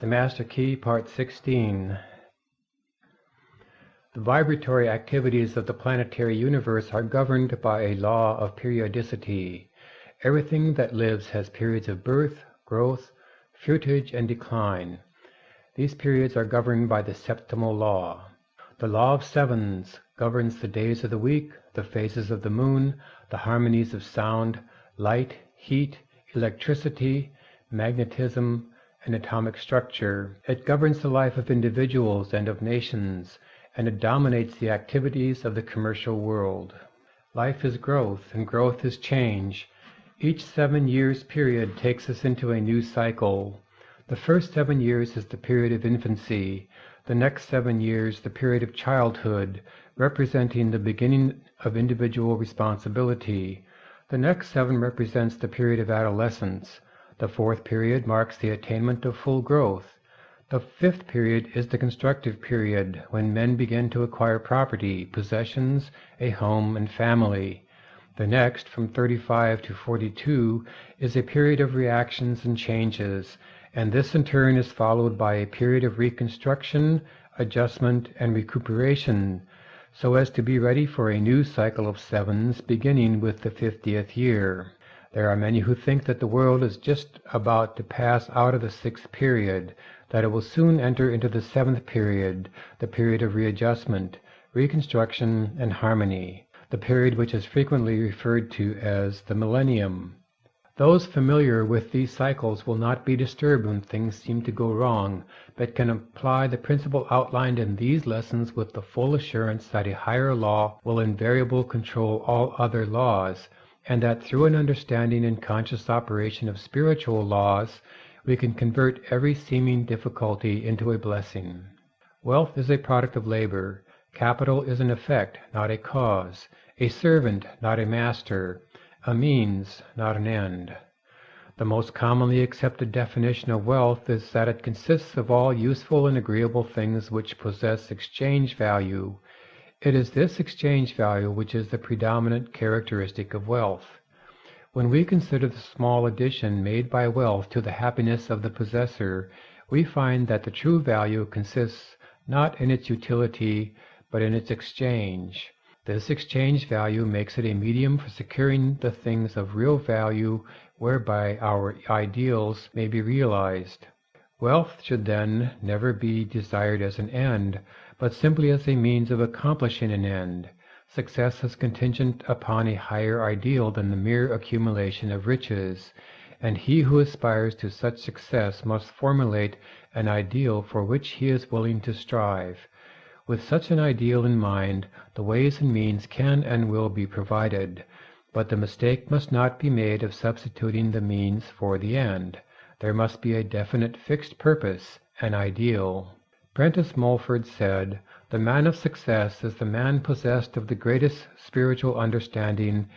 The Master Key, Part 16. The vibratory activities of the planetary universe are governed by a law of periodicity. Everything that lives has periods of birth, growth, fruitage, and decline. These periods are governed by the septimal law. The law of sevens governs the days of the week, the phases of the moon, the harmonies of sound, light, heat, electricity, magnetism, and atomic structure. It governs the life of individuals and of nations, and it dominates the activities of the commercial world. Life is growth, and growth is change. Each 7 years period takes us into a new cycle. The first 7 years is the period of infancy, the next 7 years the period of childhood, representing the beginning of individual responsibility. The next 7 represents the period of adolescence. The fourth period marks the attainment of full growth. The fifth period is the constructive period, when men begin to acquire property, possessions, a home, and family. The next, from 35 to 42, is a period of reactions and changes, and this in turn is followed by a period of reconstruction, adjustment, and recuperation, so as to be ready for a new cycle of sevens beginning with the 50th year. There are many who think that the world is just about to pass out of the 6th period, that it will soon enter into the 7th period, the period of readjustment, reconstruction, and harmony, the period which is frequently referred to as the millennium. Those familiar with these cycles will not be disturbed when things seem to go wrong, but can apply the principle outlined in these lessons with the full assurance that a higher law will invariably control all other laws, and that through an understanding and conscious operation of spiritual laws, we can convert every seeming difficulty into a blessing. Wealth is a product of labor. Capital is an effect, not a cause, a servant, not a master, a means, not an end. The most commonly accepted definition of wealth is that it consists of all useful and agreeable things which possess exchange value. It is this exchange value which is the predominant characteristic of wealth. When we consider the small addition made by wealth to the happiness of the possessor, we find that the true value consists not in its utility, but in its exchange. This exchange value makes it a medium for securing the things of real value whereby our ideals may be realized. Wealth should then never be desired as an end, but simply as a means of accomplishing an end. Success is contingent upon a higher ideal than the mere accumulation of riches, and he who aspires to such success must formulate an ideal for which he is willing to strive. With such an ideal in mind, the ways and means can and will be provided, but the mistake must not be made of substituting the means for the end. There must be a definite fixed purpose, an ideal. Prentice Mulford said, "The man of success is the man possessed of the greatest spiritual understanding,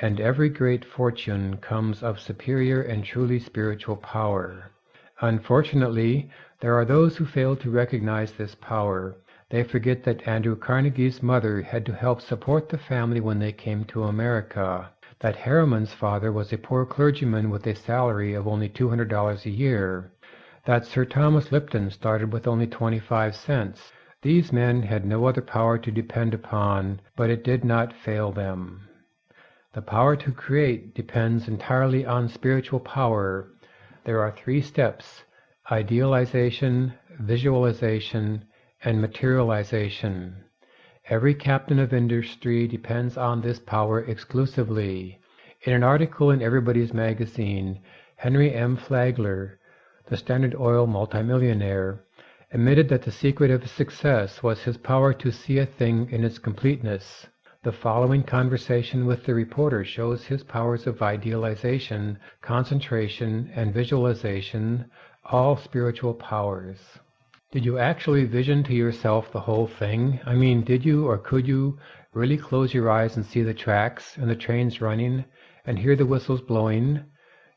and every great fortune comes of superior and truly spiritual power." Unfortunately, there are those who fail to recognize this power. They forget that Andrew Carnegie's mother had to help support the family when they came to America, that Harriman's father was a poor clergyman with a salary of only $200 a year, that Sir Thomas Lipton started with only 25 cents. These men had no other power to depend upon, but it did not fail them. The power to create depends entirely on spiritual power. There are 3 steps: idealization, visualization, and materialization. Every captain of industry depends on this power exclusively. In an article in Everybody's Magazine, Henry M. Flagler, the Standard Oil multimillionaire, admitted that the secret of his success was his power to see a thing in its completeness. The following conversation with the reporter shows his powers of idealization, concentration, and visualization, all spiritual powers. Did you actually vision to yourself the whole thing? I mean, did you or could you really close your eyes and see the tracks and the trains running and hear the whistles blowing?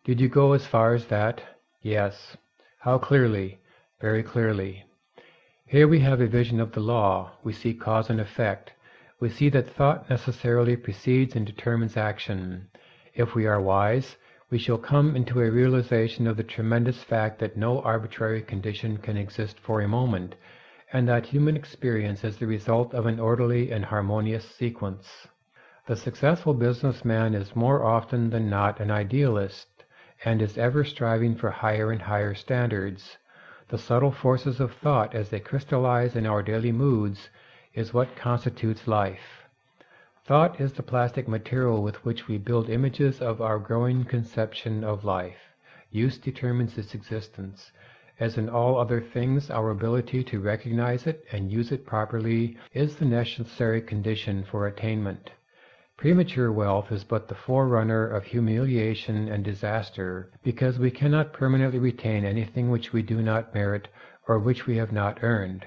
Did you go as far as that? Yes. How clearly? Very clearly. Here we have a vision of the law. We see cause and effect. We see that thought necessarily precedes and determines action. If we are wise, we shall come into a realization of the tremendous fact that no arbitrary condition can exist for a moment, and that human experience is the result of an orderly and harmonious sequence. The successful businessman is more often than not an idealist, and is ever striving for higher and higher standards. The subtle forces of thought as they crystallize in our daily moods is what constitutes life. Thought is the plastic material with which we build images of our growing conception of life. Use determines its existence. As in all other things, our ability to recognize it and use it properly is the necessary condition for attainment. Premature wealth is but the forerunner of humiliation and disaster, because we cannot permanently retain anything which we do not merit or which we have not earned.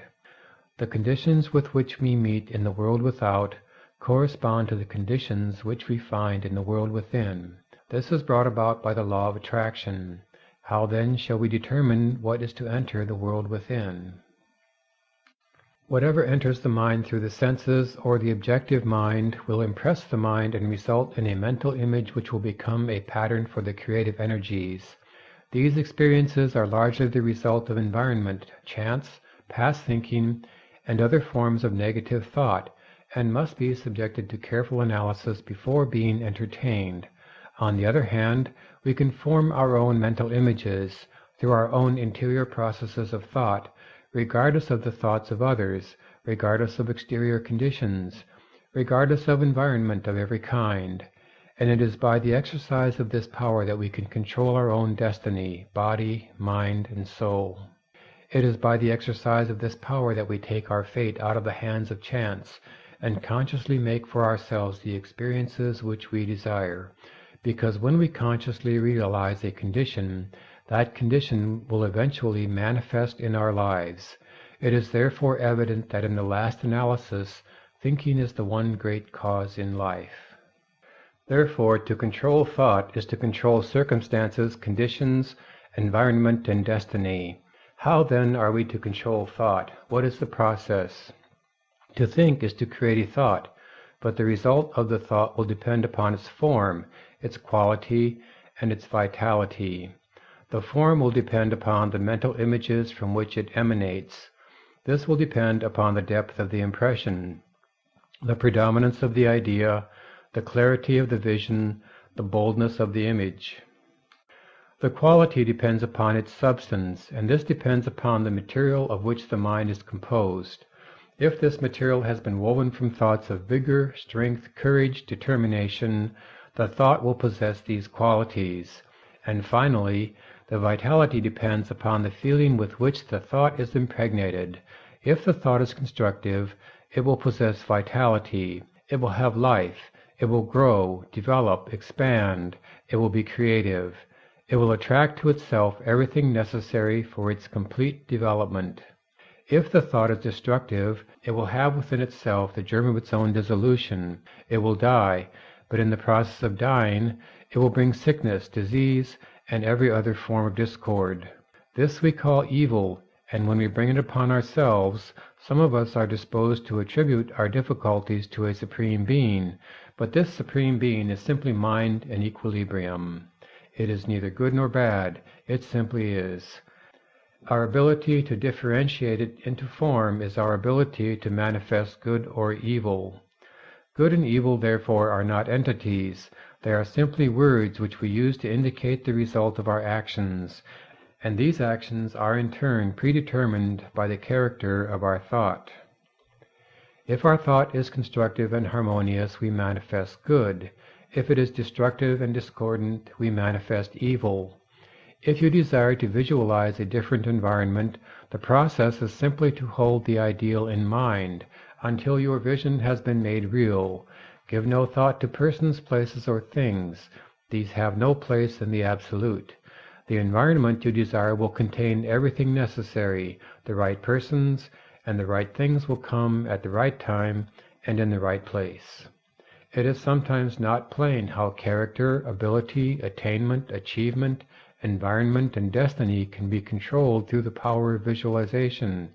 The conditions with which we meet in the world without correspond to the conditions which we find in the world within. This is brought about by the law of attraction. How then shall we determine what is to enter the world within? Whatever enters the mind through the senses or the objective mind will impress the mind and result in a mental image which will become a pattern for the creative energies. These experiences are largely the result of environment, chance, past thinking, and other forms of negative thought, and must be subjected to careful analysis before being entertained. On the other hand, we can form our own mental images through our own interior processes of thought, regardless of the thoughts of others, regardless of exterior conditions, regardless of environment of every kind. And it is by the exercise of this power that we can control our own destiny, body, mind, and soul. It is by the exercise of this power that we take our fate out of the hands of chance, and consciously make for ourselves the experiences which we desire, because when we consciously realize a condition, that condition will eventually manifest in our lives. It is therefore evident that in the last analysis, thinking is the one great cause in life. Therefore, to control thought is to control circumstances, conditions, environment, and destiny. How then are we to control thought? What is the process? To think is to create a thought, but the result of the thought will depend upon its form, its quality, and its vitality. The form will depend upon the mental images from which it emanates. This will depend upon the depth of the impression, the predominance of the idea, the clarity of the vision, the boldness of the image. The quality depends upon its substance, and this depends upon the material of which the mind is composed. If this material has been woven from thoughts of vigor, strength, courage, determination, the thought will possess these qualities. And finally, the vitality depends upon the feeling with which the thought is impregnated. If the thought is constructive, it will possess vitality. It will have life. It will grow, develop, expand. It will be creative. It will attract to itself everything necessary for its complete development. If the thought is destructive, it will have within itself the germ of its own dissolution. It will die, but in the process of dying, it will bring sickness, disease, and every other form of discord. This we call evil, and when we bring it upon ourselves, some of us are disposed to attribute our difficulties to a Supreme Being, but this Supreme Being is simply mind and equilibrium. It is neither good nor bad, it simply is. Our ability to differentiate it into form is our ability to manifest good or evil. Good and evil, therefore, are not entities. They are simply words which we use to indicate the result of our actions, and these actions are in turn predetermined by the character of our thought. If our thought is constructive and harmonious, we manifest good. If it is destructive and discordant, we manifest evil. If you desire to visualize a different environment, the process is simply to hold the ideal in mind until your vision has been made real. Give no thought to persons, places, or things. These have no place in the absolute. The environment you desire will contain everything necessary. The right persons and the right things will come at the right time and in the right place. It is sometimes not plain how character, ability, attainment, achievement, environment, and destiny can be controlled through the power of visualization,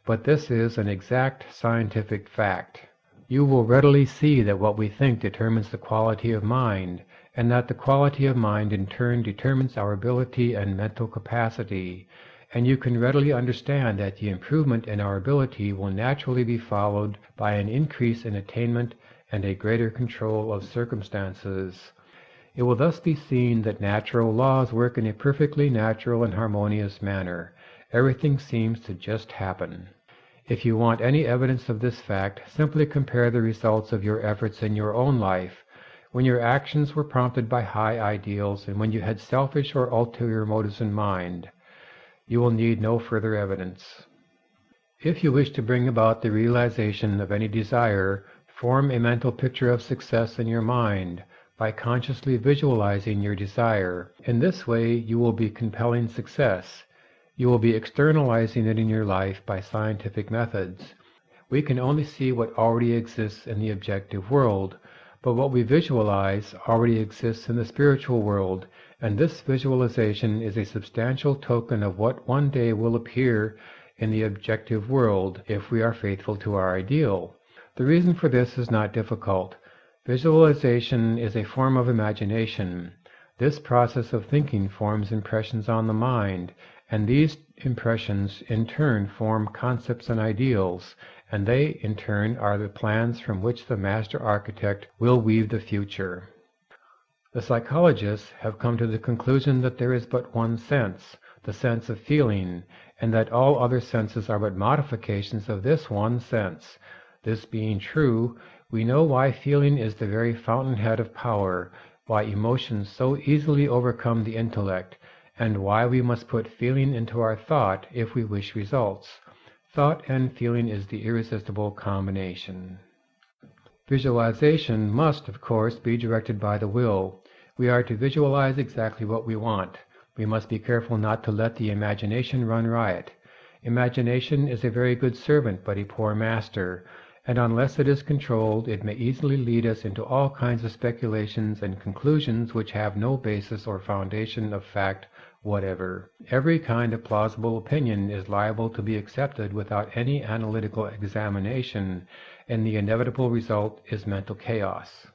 but this is an exact scientific fact. You will readily see that what we think determines the quality of mind, and that the quality of mind in turn determines our ability and mental capacity, and you can readily understand that the improvement in our ability will naturally be followed by an increase in attainment and a greater control of circumstances. It will thus be seen that natural laws work in a perfectly natural and harmonious manner. Everything seems to just happen. If you want any evidence of this fact, simply compare the results of your efforts in your own life, when your actions were prompted by high ideals and when you had selfish or ulterior motives in mind. You will need no further evidence. If you wish to bring about the realization of any desire, form a mental picture of success in your mind by consciously visualizing your desire. In this way, you will be compelling success. You will be externalizing it in your life by scientific methods. We can only see what already exists in the objective world, but what we visualize already exists in the spiritual world, and this visualization is a substantial token of what one day will appear in the objective world if we are faithful to our ideal. The reason for this is not difficult. Visualization is a form of imagination. This process of thinking forms impressions on the mind, and these impressions in turn form concepts and ideals, and they in turn are the plans from which the master architect will weave the future. The psychologists have come to the conclusion that there is but one sense, the sense of feeling, and that all other senses are but modifications of this one sense. This being true, we know why feeling is the very fountainhead of power, why emotions so easily overcome the intellect, and why we must put feeling into our thought if we wish results. Thought and feeling is the irresistible combination. Visualization must, of course, be directed by the will. We are to visualize exactly what we want. We must be careful not to let the imagination run riot. Imagination is a very good servant, but a poor master, and unless it is controlled, it may easily lead us into all kinds of speculations and conclusions which have no basis or foundation of fact whatever. Every kind of plausible opinion is liable to be accepted without any analytical examination, and the inevitable result is mental chaos.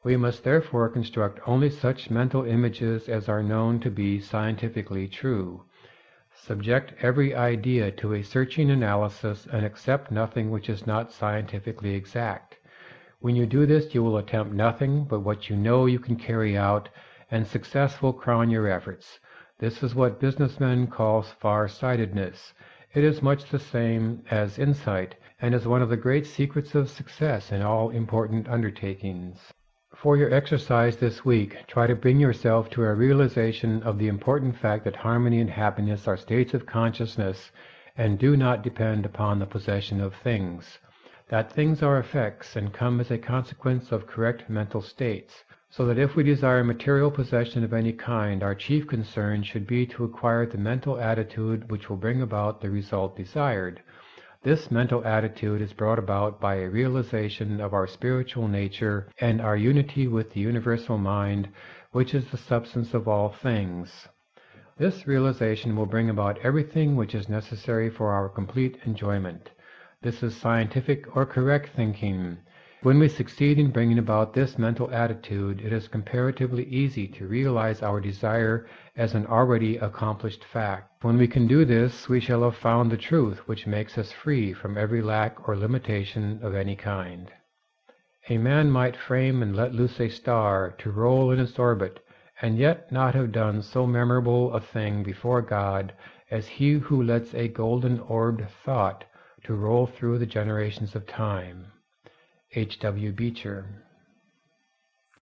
We must therefore construct only such mental images as are known to be scientifically true. Subject every idea to a searching analysis and accept nothing which is not scientifically exact. When you do this, you will attempt nothing but what you know you can carry out, and success will crown your efforts. This is what businessmen call far-sightedness. It is much the same as insight, and is one of the great secrets of success in all important undertakings. For your exercise this week, try to bring yourself to a realization of the important fact that harmony and happiness are states of consciousness and do not depend upon the possession of things. That things are effects and come as a consequence of correct mental states, so that if we desire material possession of any kind, our chief concern should be to acquire the mental attitude which will bring about the result desired. This mental attitude is brought about by a realization of our spiritual nature and our unity with the universal mind, which is the substance of all things. This realization will bring about everything which is necessary for our complete enjoyment. This is scientific or correct thinking. When we succeed in bringing about this mental attitude, it is comparatively easy to realize our desire as an already accomplished fact. When we can do this, we shall have found the truth which makes us free from every lack or limitation of any kind. A man might frame and let loose a star to roll in its orbit, and yet not have done so memorable a thing before God as he who lets a golden-orbed thought to roll through the generations of time. H. W. Beecher.